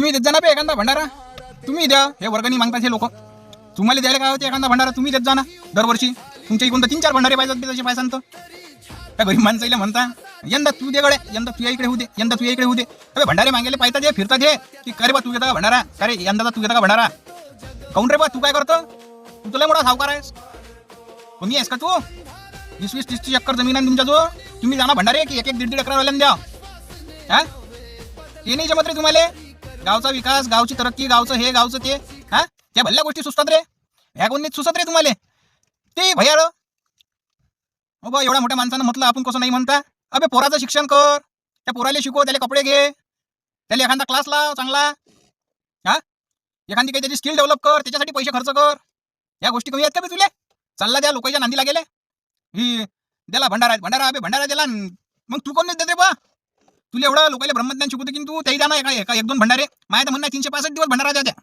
तुम्ही देत जा ना बे एखादा भंडारा, तुम्ही द्या. हे वर्गणी मागतात हे लोक, तुम्हाला द्यायला काय होते? एखादा भंडारा तुम्ही देत जा ना दरवर्षी. तुमच्या इकडून 3-4 भंडारे पाहिजेत तसे पैशांत. त्या गरीब माणसाला म्हणता यंदा तू दे गड्या, यंदा तुझ्या इकडे होऊ दे, यंदा तुझ्या इकडे होऊ दे. अरे भंडारे मागायला पाहिजे ते फिरतात हे की अरे बा तू घेता का भंडारा, अरे यंदाचा तू घेता का भंडारा. काऊन रे बा तू काय करतो? तू तुला मोठा सावकार आहेस, कमी आहेस का तू? 20-30 एकर जमीन आहे तुमच्या जो, तुम्ही जाणार भंडारे की 1-1-1.5 एकर वाल्यानं द्या. हा हे नाही जमत रे तुम्हाला. गावचा विकास, गावची तरक्की, गावचं हे गावचं ते, हा त्या भल्ल्या गोष्टी सुचतात रे. ह्या कोणी सुचत रे तुम्हाला ते भयाळ. हो बा एवढ्या मोठ्या माणसानं म्हटलं आपण कसं नाही म्हणता. अबे पोराचं शिक्षण कर, त्या पोराला शिकव, त्याला कपडे घे, त्याला एखादा क्लास लाव चांगला. हा एखादी काही त्याची स्किल डेव्हलप कर, त्याच्यासाठी पैसे खर्च कर. या गोष्टी कमी आहेत का बे तुले? चालला त्या लोकांच्या नांदीला गेले ही त्याला भंडारा भंडारा अबे भंडारा दिला, मग तू कोण देते बा? तुला एवढं लोकांना ब्रह्मज्ञान शिकवतो की तू त्याही द्या ना एका 1-2 भंडारे. माझ्या तर म्हणणं 365 दिवस भंडारा द्या त्या.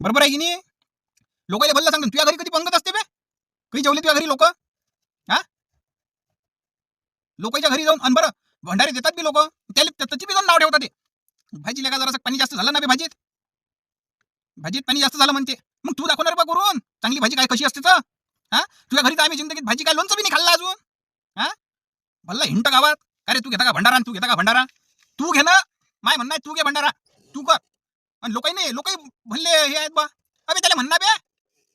बरोबर आहे की नाही? लोकांना भल्ला सांगतो तुझ्या घरी कधी पंगत असते बे? कधी जेवले तुझ्या घरी लोक? हा लोकांच्या घरी जाऊन अन बरं भंडारे देतात बी लोक, त्याला त्याची बी जाऊन नाव ठेवतात ते. भाजीला का जरासं पाणी जास्त झालं ना बे भाजीत, भाजीत पाणी जास्त झालं म्हणते. मग तू दाखवणार बा करून चांगली भाजी काय कशी असते तर. हा तुझ्या घरी तर आम्ही जिंदगीत भाजी काय लोणचं बी नाही खाल्ला अजून. हा भल्ला हिंट गावात अरे तू घेता का भंडारा, तू घेता का भंडारा. तू घे ना, माय म्हणणं आहे तू घे भंडारा, तू कर. आणि लोकही भल्ले हे आहेत बा. अबे त्याला म्हणणार बे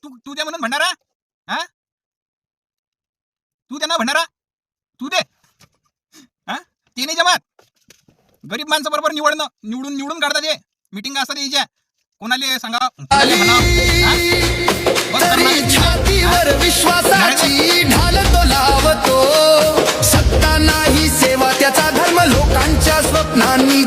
तू दे म्हणून भंडारा. हा तू दे ना भंडारा, तू दे. हा ते नाही जमात. गरीब माणसं बरोबर निवडून काढतात ते. मिटिंग असतात यायच्या, कोणाला सांगा छातीवर विश्वासाची ढाल तो लावतो. सत्ता नाही सेवा त्याचा धर्म, लोकांच्या स्वप्नांनी